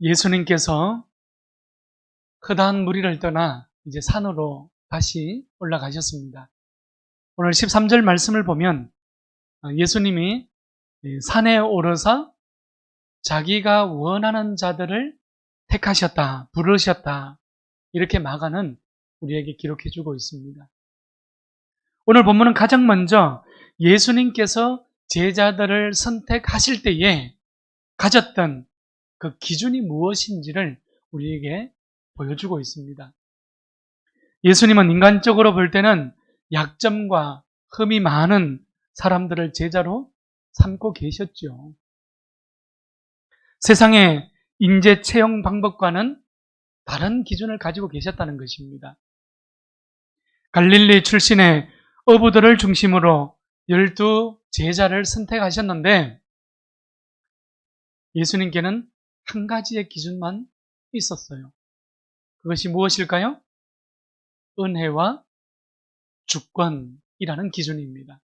예수님께서 험한 무리를 떠나 이제 산으로 다시 올라가셨습니다. 오늘 13절 말씀을 보면 예수님이 산에 오르사 자기가 원하는 자들을 택하셨다, 부르셨다, 이렇게 마가는 우리에게 기록해 주고 있습니다. 오늘 본문은 가장 먼저 예수님께서 제자들을 선택하실 때에 가졌던 그 기준이 무엇인지를 우리에게 보여주고 있습니다. 예수님은 인간적으로 볼 때는 약점과 흠이 많은 사람들을 제자로 삼고 계셨죠. 세상의 인재 채용 방법과는 다른 기준을 가지고 계셨다는 것입니다. 갈릴리 출신의 어부들을 중심으로 12 제자를 선택하셨는데 예수님께는 한 가지의 기준만 있었어요. 그것이 무엇일까요? 은혜와 주권이라는 기준입니다.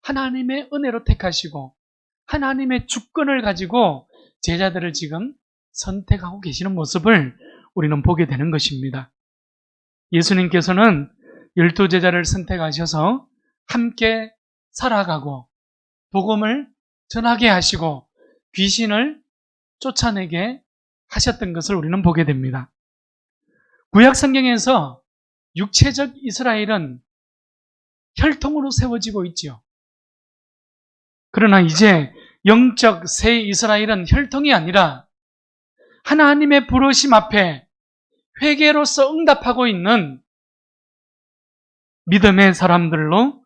하나님의 은혜로 택하시고 하나님의 주권을 가지고 제자들을 지금 선택하고 계시는 모습을 우리는 보게 되는 것입니다. 예수님께서는 12 제자를 선택하셔서 함께 살아가고 복음을 전하게 하시고 귀신을 쫓아내게 하셨던 것을 우리는 보게 됩니다. 구약 성경에서 육체적 이스라엘은 혈통으로 세워지고 있죠. 그러나 이제 영적 새 이스라엘은 혈통이 아니라 하나님의 부르심 앞에 회개로서 응답하고 있는 믿음의 사람들로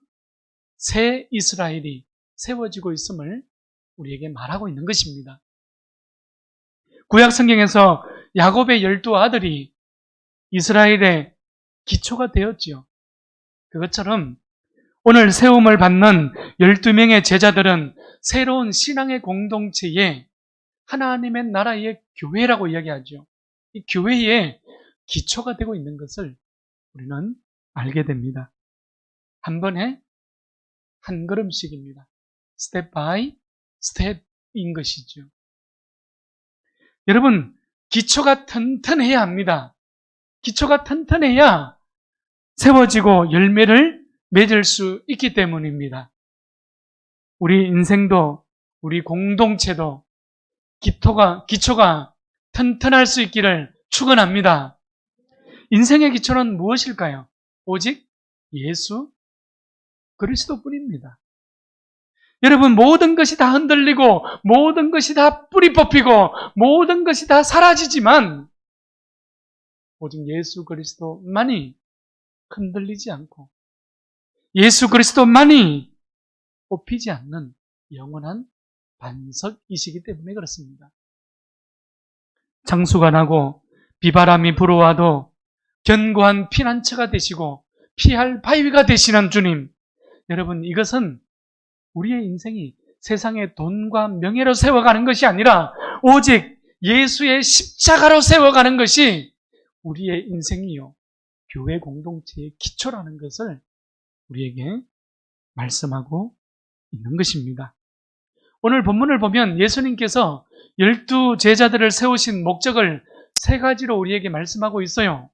새 이스라엘이 세워지고 있음을 우리에게 말하고 있는 것입니다. 구약 성경에서 야곱의 12 아들이 이스라엘의 기초가 되었지요. 그것처럼 오늘 세움을 받는 12명의 제자들은 새로운 신앙의 공동체에 하나님의 나라의 교회라고 이야기하죠. 이 교회의 기초가 되고 있는 것을 우리는 알게 됩니다. 한 번에 한 걸음씩입니다. 스텝 바이 스텝인 것이죠. 여러분, 기초가 튼튼해야 합니다. 기초가 튼튼해야 세워지고 열매를 맺을 수 있기 때문입니다. 우리 인생도 우리 공동체도 기초가 튼튼할 수 있기를 축원합니다. 인생의 기초는 무엇일까요? 오직 예수 그리스도뿐입니다. 여러분, 모든 것이 다 흔들리고 모든 것이 다 뿌리 뽑히고 모든 것이 다 사라지지만 오직 예수 그리스도만이 흔들리지 않고 예수 그리스도만이 뽑히지 않는 영원한 반석이시기 때문에 그렇습니다. 장수가 나고 비바람이 불어와도 견고한 피난처가 되시고 피할 바위가 되시는 주님, 여러분, 이것은 우리의 인생이 세상의 돈과 명예로 세워가는 것이 아니라 오직 예수의 십자가로 세워가는 것이 우리의 인생이요 교회 공동체의 기초라는 것을 우리에게 말씀하고 있는 것입니다. 오늘 본문을 보면 예수님께서 12 제자들을 세우신 목적을 3가지로 우리에게 말씀하고 있어요.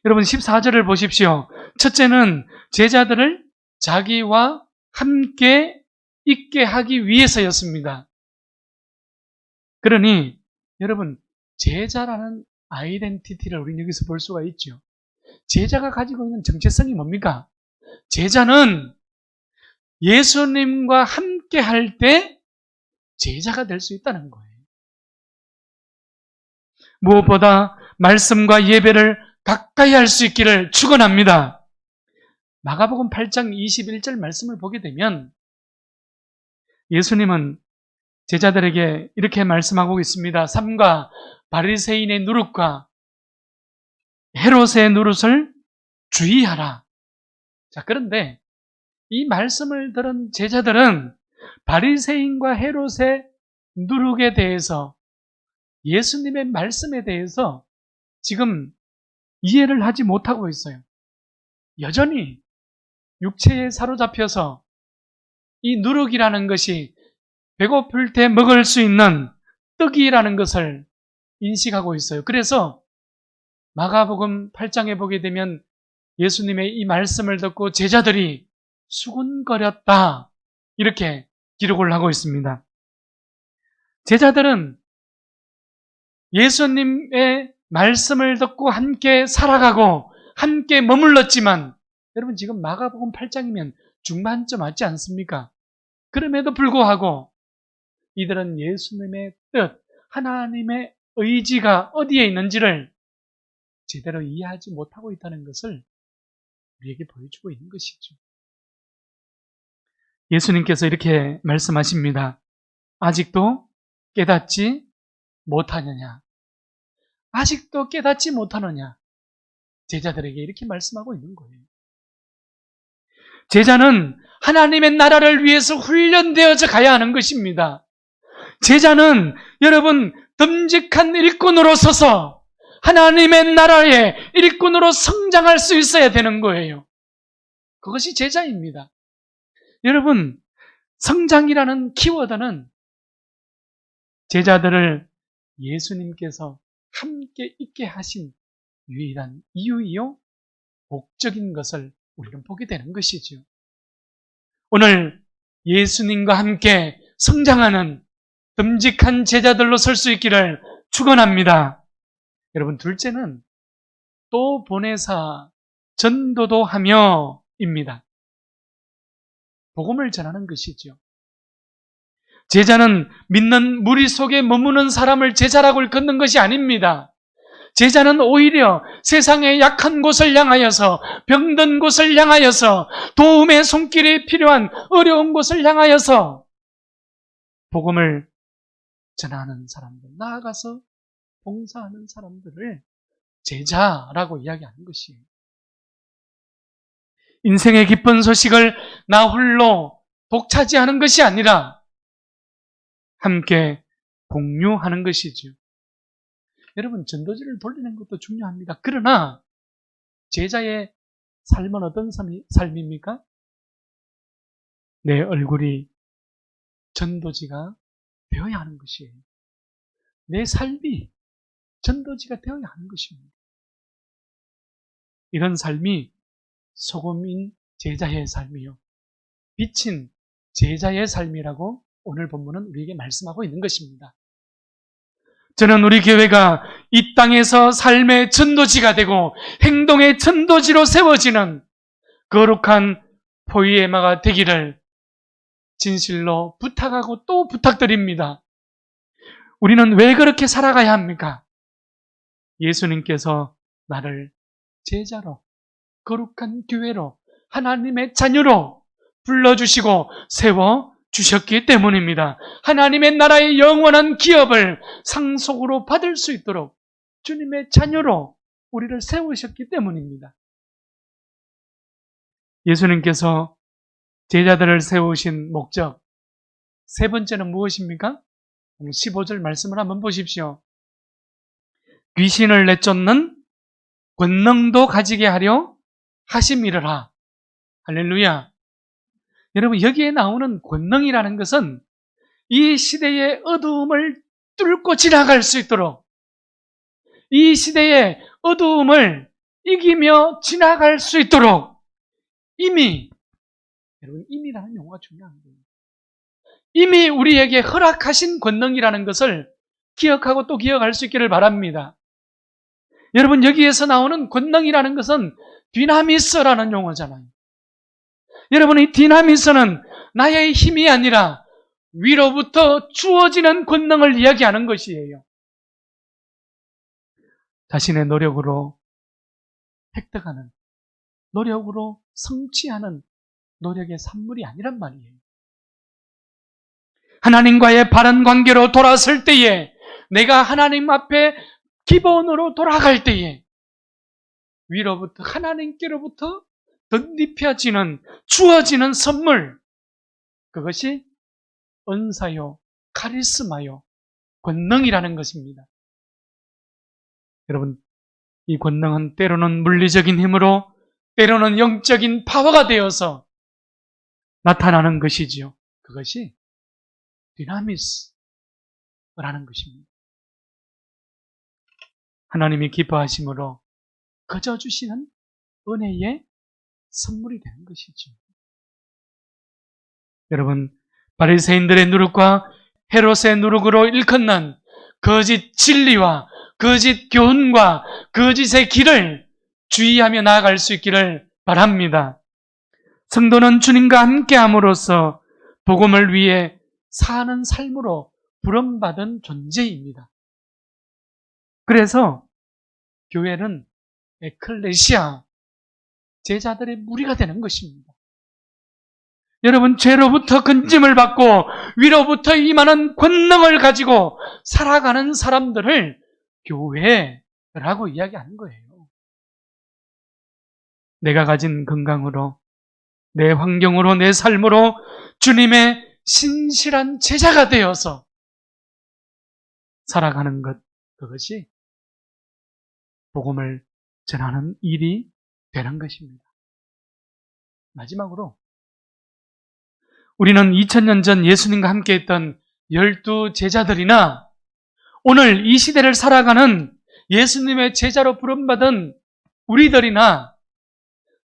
여러분, 14절을 보십시오. 첫째는 제자들을 자기와 함께 있게 하기 위해서였습니다. 그러니 여러분, 제자라는 아이덴티티를 우리는 여기서 볼 수가 있죠. 제자가 가지고 있는 정체성이 뭡니까? 제자는 예수님과 함께 할 때 제자가 될 수 있다는 거예요. 무엇보다 말씀과 예배를 가까이 할 수 있기를 축원합니다. 마가복음 8장 21절 말씀을 보게 되면 예수님은 제자들에게 이렇게 말씀하고 있습니다. 삼가 바리새인의 누룩과 헤롯의 누룩을 주의하라. 자, 그런데 이 말씀을 들은 제자들은 바리새인과 헤롯의 누룩에 대해서 예수님의 말씀에 대해서 지금 이해를 하지 못하고 있어요. 여전히 육체에 사로잡혀서 이 누룩이라는 것이 배고플 때 먹을 수 있는 떡이라는 것을 인식하고 있어요. 그래서 마가복음 8장에 보게 되면 예수님의 이 말씀을 듣고 제자들이 수군거렸다, 이렇게 기록을 하고 있습니다. 제자들은 예수님의 말씀을 듣고 함께 살아가고 함께 머물렀지만, 여러분 지금 마가복음 8장이면 중반쯤 맞지 않습니까? 그럼에도 불구하고 이들은 예수님의 뜻, 하나님의 의지가 어디에 있는지를 제대로 이해하지 못하고 있다는 것을 우리에게 보여주고 있는 것이죠. 예수님께서 이렇게 말씀하십니다. 아직도 깨닫지 못하느냐? 아직도 깨닫지 못하느냐? 제자들에게 이렇게 말씀하고 있는 거예요. 제자는 하나님의 나라를 위해서 훈련되어져 가야 하는 것입니다. 제자는 여러분 듬직한 일꾼으로 서서 하나님의 나라의 일꾼으로 성장할 수 있어야 되는 거예요. 그것이 제자입니다. 여러분, 성장이라는 키워드는 제자들을 예수님께서 함께 있게 하신 유일한 이유이요 목적인 것을 우리는 보게 되는 것이죠. 오늘 예수님과 함께 성장하는 듬직한 제자들로 설 수 있기를 축원합니다. 여러분, 둘째는 또 보내사 전도도 하며입니다. 복음을 전하는 것이죠. 제자는 믿는 무리 속에 머무는 사람을 제자라고 일컫는 것이 아닙니다. 제자는 오히려 세상의 약한 곳을 향하여서, 병든 곳을 향하여서, 도움의 손길이 필요한 어려운 곳을 향하여서 복음을 전하는 사람들, 나아가서 봉사하는 사람들을 제자라고 이야기하는 것이에요. 인생의 기쁜 소식을 나 홀로 독차지하는 것이 아니라 함께 공유하는 것이죠. 여러분, 전도지를 돌리는 것도 중요합니다. 그러나 제자의 삶은 어떤 삶입니까? 내 얼굴이 전도지가 되어야 하는 것이에요. 내 삶이 전도지가 되어야 하는 것입니다. 이런 삶이 소금인 제자의 삶이요, 빛인 제자의 삶이라고 오늘 본문은 우리에게 말씀하고 있는 것입니다. 저는 우리 교회가 이 땅에서 삶의 전도지가 되고 행동의 전도지로 세워지는 거룩한 포이에마가 되기를 진실로 부탁하고 또 부탁드립니다. 우리는 왜 그렇게 살아가야 합니까? 예수님께서 나를 제자로, 거룩한 교회로, 하나님의 자녀로 불러주시고 세워주셨기 때문입니다. 하나님의 나라의 영원한 기업을 상속으로 받을 수 있도록 주님의 자녀로 우리를 세우셨기 때문입니다. 예수님께서 제자들을 세우신 목적, 세 번째는 무엇입니까? 15절 말씀을 한번 보십시오. 귀신을 내쫓는 권능도 가지게 하려 하심이라. 할렐루야. 여러분, 여기에 나오는 권능이라는 것은 이 시대의 어두움을 뚫고 지나갈 수 있도록, 이 시대의 어두움을 이기며 지나갈 수 있도록 여러분, 임이라는 용어가 중요한 거예요. 이미 우리에게 허락하신 권능이라는 것을 기억하고 또 기억할 수 있기를 바랍니다. 여러분, 여기에서 나오는 권능이라는 것은 디나미스라는 용어잖아요. 여러분, 이 디나미스는 나의 힘이 아니라 위로부터 주어지는 권능을 이야기하는 것이에요. 자신의 노력으로 획득하는, 노력으로 성취하는 노력의 산물이 아니란 말이에요. 하나님과의 바른 관계로 돌아설 때에, 내가 하나님 앞에 기본으로 돌아갈 때에 위로부터, 하나님께로부터 덧입혀지는, 주어지는 선물, 그것이 은사요, 카리스마요, 권능이라는 것입니다. 여러분, 이 권능은 때로는 물리적인 힘으로, 때로는 영적인 파워가 되어서 나타나는 것이지요. 그것이 디나미스, 라는 것입니다. 하나님이 기뻐하심으로 거저 주시는 은혜의 선물이 되는 것이죠. 여러분, 바리새인들의 누룩과 헤롯의 누룩으로 일컫는 거짓 진리와 거짓 교훈과 거짓의 길을 주의하며 나아갈 수 있기를 바랍니다. 성도는 주님과 함께함으로써 복음을 위해 사는 삶으로 부름받은 존재입니다. 그래서 교회는 에클레시아, 제자들의 무리가 되는 것입니다. 여러분, 죄로부터 건짐을 받고 위로부터 임하는 권능을 가지고 살아가는 사람들을 교회라고 이야기하는 거예요. 내가 가진 건강으로, 내 환경으로, 내 삶으로 주님의 신실한 제자가 되어서 살아가는 것, 그것이 복음을 전하는 일이 되는 것입니다. 마지막으로 우리는 2000년 전 예수님과 함께 했던 12 제자들이나 오늘 이 시대를 살아가는 예수님의 제자로 부름받은 우리들이나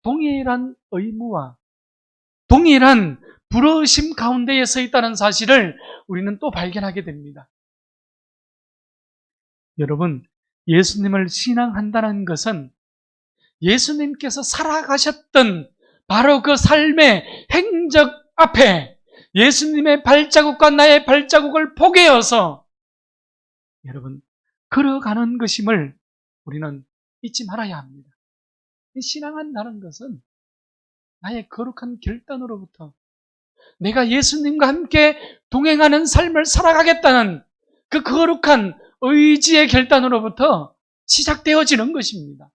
동일한 의무와 동일한 부르심 가운데에 서 있다는 사실을 우리는 또 발견하게 됩니다. 여러분, 예수님을 신앙한다는 것은 예수님께서 살아가셨던 바로 그 삶의 행적 앞에 예수님의 발자국과 나의 발자국을 포개어서 여러분, 걸어가는 것임을 우리는 잊지 말아야 합니다. 신앙한다는 것은 나의 거룩한 결단으로부터 내가 예수님과 함께 동행하는 삶을 살아가겠다는 그 거룩한 의지의 결단으로부터 시작되어지는 것입니다.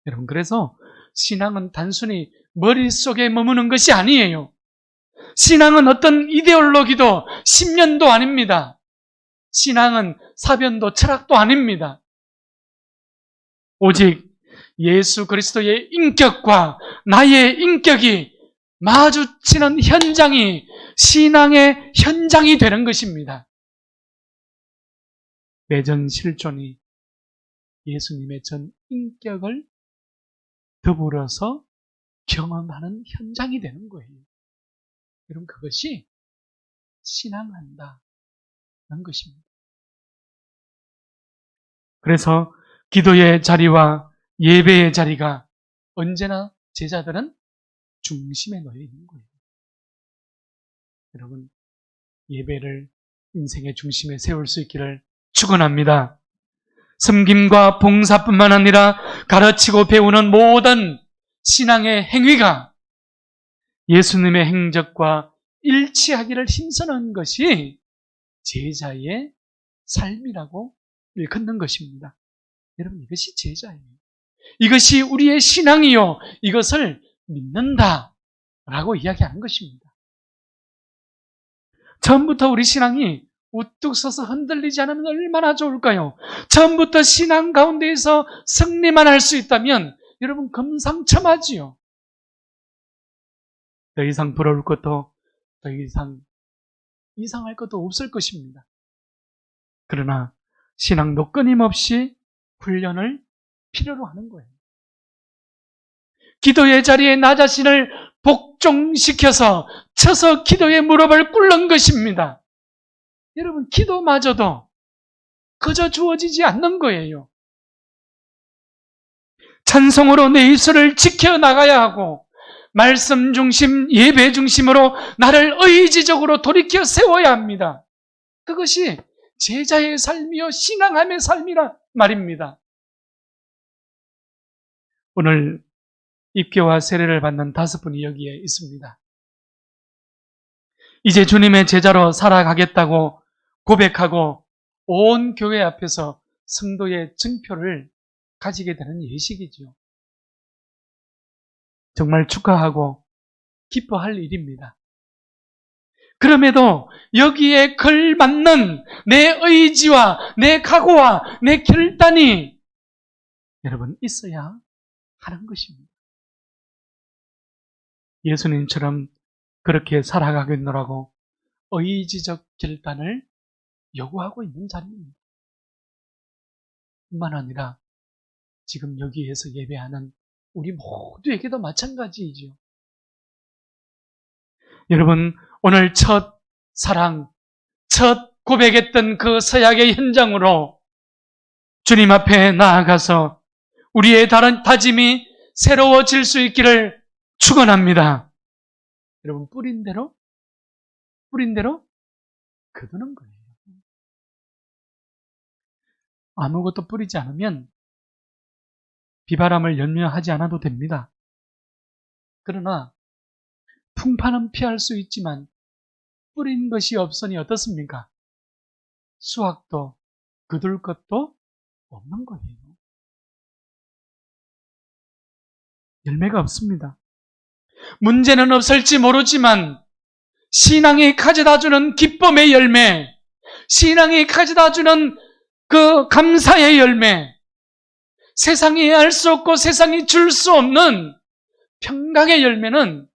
여러분, 그래서 신앙은 단순히 머릿속에 머무는 것이 아니에요. 신앙은 어떤 이데올로기도 신념도 아닙니다. 신앙은 사변도 철학도 아닙니다. 오직 예수 그리스도의 인격과 나의 인격이 마주치는 현장이 신앙의 현장이 되는 것입니다. 내전 실존이 예수님의 전 인격을 더불어서 경험하는 현장이 되는 거예요. 여러분, 그것이 신앙한다는 것입니다. 그래서 기도의 자리와 예배의 자리가 언제나 제자들은 중심에 놓여 있는 거예요. 여러분, 예배를 인생의 중심에 세울 수 있기를 축원합니다. 섬김과 봉사뿐만 아니라 가르치고 배우는 모든 신앙의 행위가 예수님의 행적과 일치하기를 힘쓰는 것이 제자의 삶이라고 일컫는 것입니다. 여러분, 이것이 제자예요. 이것이 우리의 신앙이요, 이것을 믿는다라고 이야기하는 것입니다. 처음부터 우리 신앙이 우뚝 서서 흔들리지 않으면 얼마나 좋을까요? 처음부터 신앙 가운데에서 승리만 할 수 있다면 여러분, 금상첨화지요. 더 이상 부러울 것도, 더 이상 이상할 것도 없을 것입니다. 그러나 신앙도 끊임없이 훈련을 필요로 하는 거예요. 기도의 자리에 나 자신을 복종시켜서 쳐서 기도의 무릎을 꿇는 것입니다. 여러분, 기도마저도 그저 주어지지 않는 거예요. 찬송으로 내 입술을 지켜나가야 하고 말씀 중심, 예배 중심으로 나를 의지적으로 돌이켜 세워야 합니다. 그것이 제자의 삶이요 신앙함의 삶이라 말입니다. 오늘 입교와 세례를 받는 5분이 여기에 있습니다. 이제 주님의 제자로 살아가겠다고 고백하고 온 교회 앞에서 성도의 증표를 가지게 되는 예식이죠. 정말 축하하고 기뻐할 일입니다. 그럼에도 여기에 걸맞는 내 의지와 내 각오와 내 결단이 여러분 있어야 하는 것입니다. 예수님처럼 그렇게 살아가겠노라고 의지적 결단을 요구하고 있는 자리입니다. 뿐만 아니라 지금 여기에서 예배하는 우리 모두에게도 마찬가지이지요. 여러분, 오늘 첫 사랑, 첫 고백했던 그 서약의 현장으로 주님 앞에 나아가서 우리의 다짐이 새로워질 수 있기를 축원합니다. 여러분, 뿌린 대로 거두는 거예요. 아무것도 뿌리지 않으면 비바람을 연명하지 않아도 됩니다. 그러나 풍파는 피할 수 있지만 뿌린 것이 없으니 어떻습니까? 수확도 거둘 것도 없는 거예요. 열매가 없습니다. 문제는 없을지 모르지만 신앙이 가져다주는 기쁨의 열매, 신앙이 가져다주는 그 감사의 열매, 세상이 알 수 없고 세상이 줄 수 없는 평강의 열매는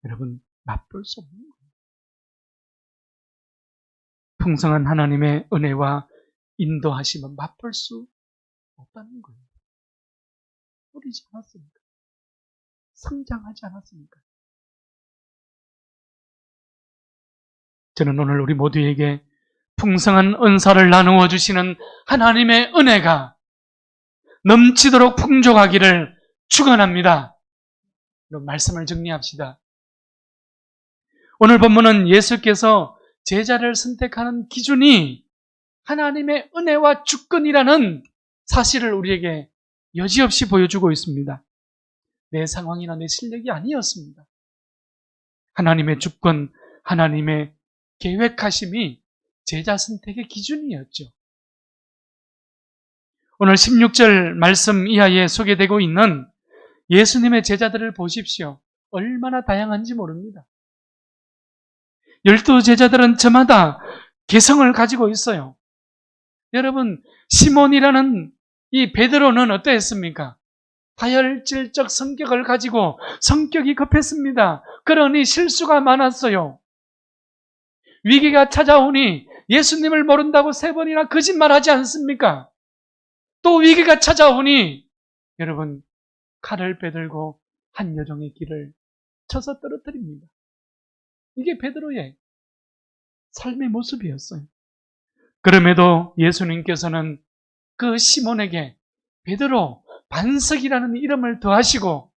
여러분 맛볼 수 없는 거예요. 풍성한 하나님의 은혜와 인도하심은 맛볼 수 없다는 거예요. 뿌리지 않았습니까? 성장하지 않았습니까? 저는 오늘 우리 모두에게 풍성한 은사를 나누어 주시는 하나님의 은혜가 넘치도록 풍족하기를 축원합니다. 그럼 말씀을 정리합시다. 오늘 본문은 예수께서 제자를 선택하는 기준이 하나님의 은혜와 주권이라는 사실을 우리에게 여지없이 보여주고 있습니다. 내 상황이나 내 실력이 아니었습니다. 하나님의 주권, 하나님의 계획하심이 제자 선택의 기준이었죠. 오늘 16절 말씀 이하에 소개되고 있는 예수님의 제자들을 보십시오. 얼마나 다양한지 모릅니다. 12 제자들은 저마다 개성을 가지고 있어요. 여러분, 시몬이라는 이 베드로는 어떠했습니까? 다혈질적 성격을 가지고 성격이 급했습니다. 그러니 실수가 많았어요. 위기가 찾아오니 예수님을 모른다고 3번이나 거짓말하지 않습니까? 또 위기가 찾아오니 여러분 칼을 빼들고 한 여종의 길을 쳐서 떨어뜨립니다. 이게 베드로의 삶의 모습이었어요. 그럼에도 예수님께서는 그 시몬에게 베드로 반석이라는 이름을 더하시고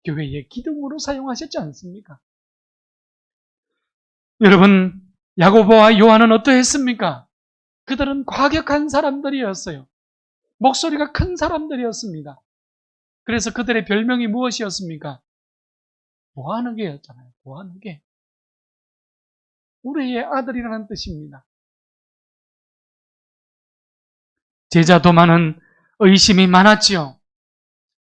교회의 기둥으로 사용하셨지 않습니까? 여러분, 야고보와 요한은 어떠했습니까? 그들은 과격한 사람들이었어요. 목소리가 큰 사람들이었습니다. 그래서 그들의 별명이 무엇이었습니까? 보아느개였잖아요. 보아느개. 우리의 아들이라는 뜻입니다. 제자 도마는 의심이 많았지요.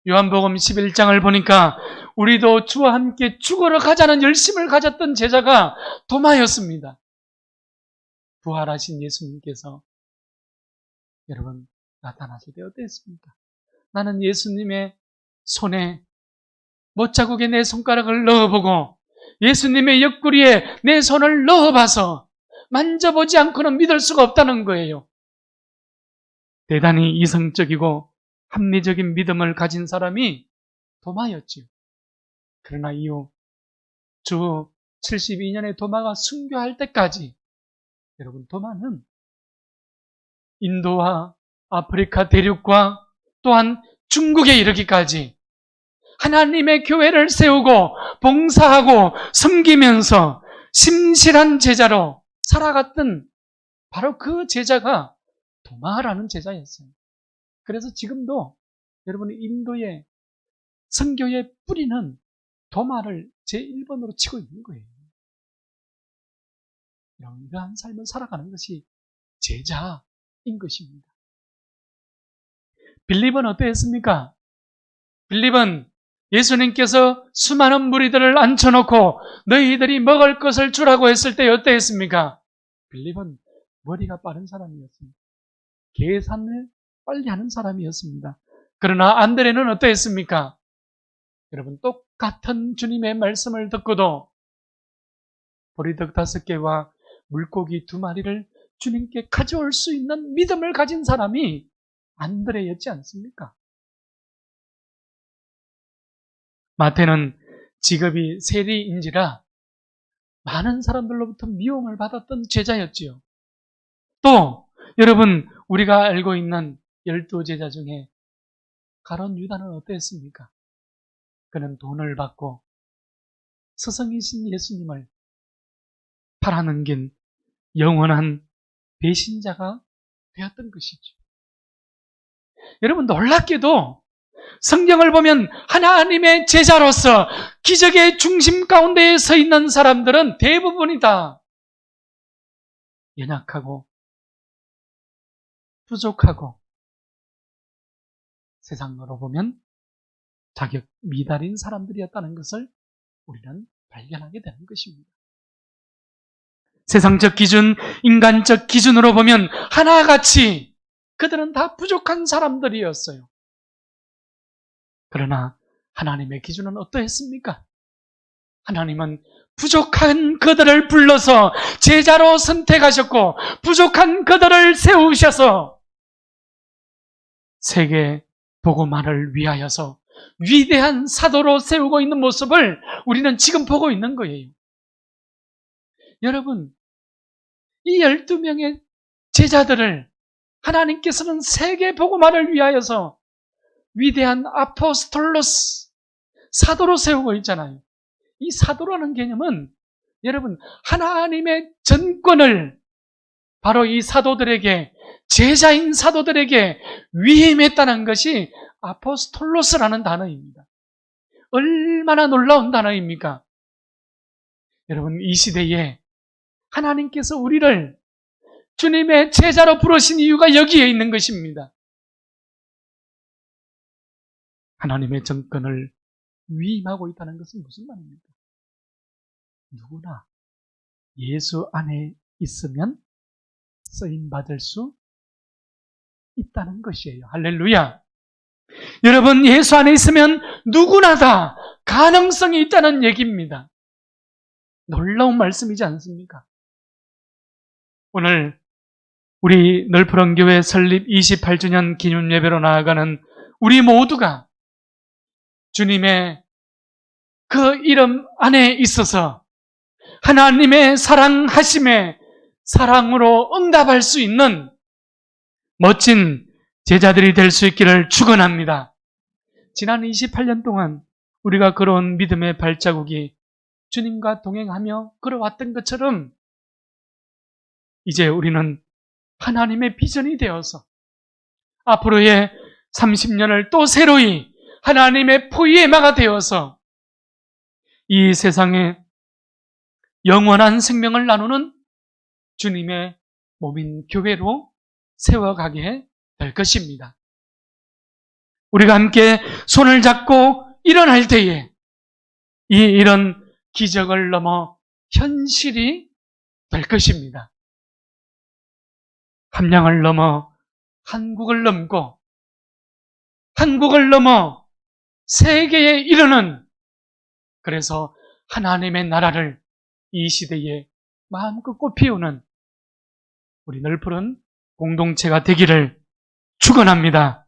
요한복음 11장을 보니까 우리도 주와 함께 죽으러 가자는 열심을 가졌던 제자가 도마였습니다. 부활하신 예수님께서 여러분 나타나실 때 어땠습니까? 나는 예수님의 손에 못자국에 내 손가락을 넣어보고 예수님의 옆구리에 내 손을 넣어봐서 만져보지 않고는 믿을 수가 없다는 거예요. 대단히 이성적이고 합리적인 믿음을 가진 사람이 도마였지요. 그러나 이후 주 72년에 도마가 순교할 때까지 여러분 도마는 인도와 아프리카 대륙과 또한 중국에 이르기까지 하나님의 교회를 세우고 봉사하고 섬기면서 심실한 제자로 살아갔던 바로 그 제자가 도마라는 제자였어요. 그래서 지금도 여러분 인도의 선교의 뿌리는 도마를 제1번으로 치고 있는 거예요. 이러한 삶을 살아가는 것이 제자인 것입니다. 빌립은 어떠했습니까? 빌립은 예수님께서 수많은 무리들을 앉혀놓고 너희들이 먹을 것을 주라고 했을 때 어떠했습니까? 빌립은 머리가 빠른 사람이었습니다. 계산을 빨리 하는 사람이었습니다. 그러나 안드레는 어떠했습니까? 여러분 똑같은 주님의 말씀을 듣고도 보리떡 5개와 물고기 2마리를 주님께 가져올 수 있는 믿음을 가진 사람이 안드레였지 않습니까? 마태는 직업이 세리인지라 많은 사람들로부터 미움을 받았던 제자였지요. 또 여러분, 우리가 알고 있는 12제자 중에 가룟 유다는 어땠습니까? 그는 돈을 받고 스승이신 예수님을 팔아넘긴 영원한 배신자가 되었던 것이죠. 여러분, 놀랍게도 성경을 보면 하나님의 제자로서 기적의 중심 가운데에 서 있는 사람들은 대부분이 다 연약하고 부족하고 세상으로 보면 자격 미달인 사람들이었다는 것을 우리는 발견하게 되는 것입니다. 세상적 기준, 인간적 기준으로 보면 하나같이 그들은 다 부족한 사람들이었어요. 그러나 하나님의 기준은 어떠했습니까? 하나님은 부족한 그들을 불러서 제자로 선택하셨고 부족한 그들을 세우셔서 세계 복음화를 위하여서 위대한 사도로 세우고 있는 모습을 우리는 지금 보고 있는 거예요. 여러분, 이 12명의 제자들을 하나님께서는 세계 복음화를 위하여서 위대한 아포스톨로스, 사도로 세우고 있잖아요. 이 사도라는 개념은 여러분, 하나님의 전권을 바로 이 사도들에게, 제자인 사도들에게 위임했다는 것이 아포스톨로스라는 단어입니다. 얼마나 놀라운 단어입니까? 여러분, 이 시대에 하나님께서 우리를 주님의 제자로 부르신 이유가 여기에 있는 것입니다. 하나님의 정권을 위임하고 있다는 것은 무슨 말입니까? 누구나 예수 안에 있으면 쓰임받을 수 있다는 것이에요. 할렐루야! 여러분, 예수 안에 있으면 누구나 다 가능성이 있다는 얘기입니다. 놀라운 말씀이지 않습니까? 오늘 우리 널푸른 교회 설립 28주년 기념 예배로 나아가는 우리 모두가 주님의 그 이름 안에 있어서 하나님의 사랑하심에 사랑으로 응답할 수 있는 멋진 제자들이 될 수 있기를 축원합니다. 지난 28년 동안 우리가 걸어온 믿음의 발자국이 주님과 동행하며 걸어왔던 것처럼 이제 우리는 하나님의 비전이 되어서 앞으로의 30년을 또 새로이 하나님의 포이에마가 되어서 이 세상에 영원한 생명을 나누는 주님의 몸인 교회로 세워가게 될 것입니다. 우리가 함께 손을 잡고 일어날 때에 이런 기적을 넘어 현실이 될 것입니다. 함량을 넘어 한국을 넘고 한국을 넘어 세계에 이르는, 그래서 하나님의 나라를 이 시대에 마음껏 꽃피우는 우리 널푸른 공동체가 되기를 축원합니다.